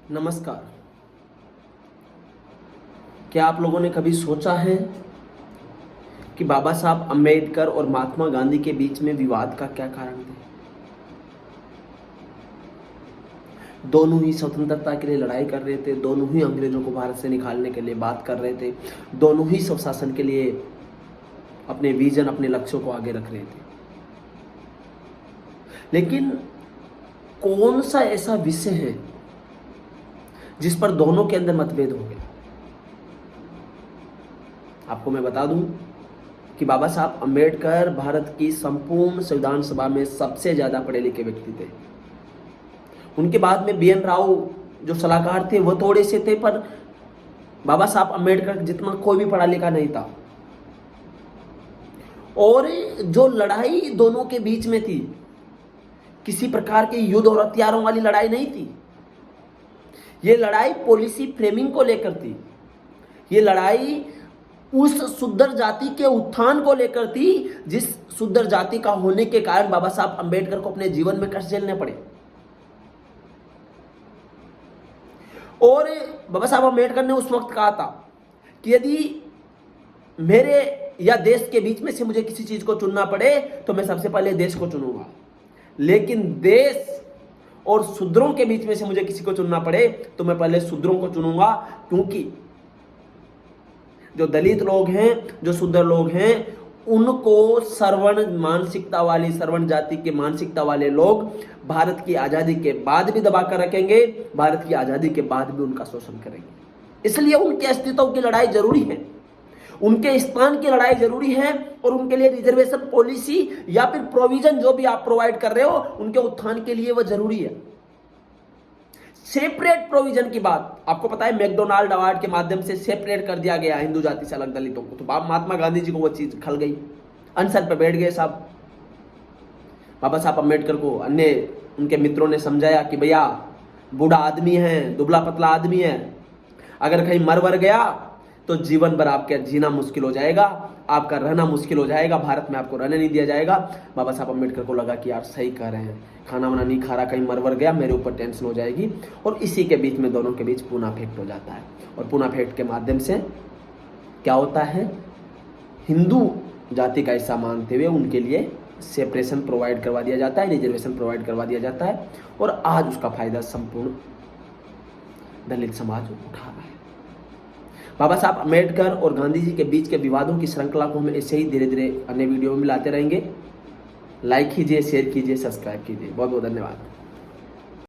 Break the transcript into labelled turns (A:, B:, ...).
A: नमस्कार। क्या आप लोगों ने कभी सोचा है कि बाबा साहब अम्बेडकर और महात्मा गांधी के बीच में विवाद का क्या कारण थे? दोनों ही स्वतंत्रता के लिए लड़ाई कर रहे थे, दोनों ही अंग्रेजों को भारत से निकालने के लिए बात कर रहे थे, दोनों ही स्वशासन के लिए अपने विजन, अपने लक्ष्यों को आगे रख रहे थे। लेकिन कौन सा ऐसा विषय है जिस पर दोनों के अंदर मतभेद हो गया? आपको मैं बता दूं कि बाबा साहब अम्बेडकर भारत की संपूर्ण संविधान सभा में सबसे ज्यादा पढ़े लिखे व्यक्ति थे। उनके बाद में BN राव जो सलाहकार थे वो थोड़े से थे, पर बाबा साहब अम्बेडकर जितना कोई भी पढ़ा लिखा नहीं था। और जो लड़ाई दोनों के बीच में थी, किसी प्रकार के युद्ध और हथियारों वाली लड़ाई नहीं थी। ये लड़ाई पॉलिसी फ्रेमिंग को लेकर थी। ये लड़ाई उस शुद्र जाति के उत्थान को लेकर थी, जिस शुद्र जाति का होने के कारण बाबा साहब अम्बेडकर को अपने जीवन में कष्ट झेलने पड़े। और बाबा साहब अम्बेडकर ने उस वक्त कहा था कि यदि मेरे या देश के बीच में से मुझे किसी चीज को चुनना पड़े तो मैं सबसे पहले देश को चुनूंगा, लेकिन देश और शूद्रों के बीच में से मुझे किसी को चुनना पड़े तो मैं पहले शूद्रों को चुनूंगा, क्योंकि जो दलित लोग हैं, जो शूद्र लोग हैं, उनको सवर्ण मानसिकता वाली, सवर्ण जाति के मानसिकता वाले लोग भारत की आजादी के बाद भी दबा कर रखेंगे, भारत की आजादी के बाद भी उनका शोषण करेंगे। इसलिए उनके अस्तित्व की लड़ाई जरूरी है, उनके स्थान की लड़ाई जरूरी है, और उनके लिए रिजर्वेशन पॉलिसी या फिर प्रोविजन जो भी आप प्रोवाइड कर रहे हो, उनके उत्थान के लिए वो जरूरी है। सेपरेट प्रोविजन की बात आपको पता है, मैकडोनाल्ड अवार्ड के माध्यम से सेपरेट कर दिया गया हिंदू जाति से अलग दलितों को। तो महात्मा गांधी जी को वो चीज खल गई, अनशन पर बैठ गए साहब। बाबा साहब अम्बेडकर को अन्य उनके मित्रों ने समझाया कि भैया बूढ़ा आदमी है, दुबला पतला आदमी है, अगर कहीं मर वर गया तो जीवन भर आपका जीना मुश्किल हो जाएगा, आपका रहना मुश्किल हो जाएगा, भारत में आपको रहने नहीं दिया जाएगा। बाबा साहब अम्बेडकर को लगा कि यार सही कह रहे हैं, खाना वाना नहीं खा रहा, कहीं मरवर गया, मेरे ऊपर टेंशन हो जाएगी। और इसी के बीच में दोनों के बीच पूना फेक्ट हो जाता है, और पूना फेक्ट के माध्यम से क्या होता है, हिंदू जाति का हिस्सा मानते हुए उनके लिए सेपरेशन प्रोवाइड करवा दिया जाता है, रिजर्वेशन प्रोवाइड करवा दिया जाता है, और आज उसका फायदा संपूर्ण दलित समाज उठा रहा है। बाबा साहब अम्बेडकर और गांधी जी के बीच के विवादों की श्रृंखला को हम ऐसे ही धीरे धीरे अन्य वीडियो में लाते रहेंगे। लाइक कीजिए, शेयर कीजिए, सब्सक्राइब कीजिए। बहुत बहुत धन्यवाद।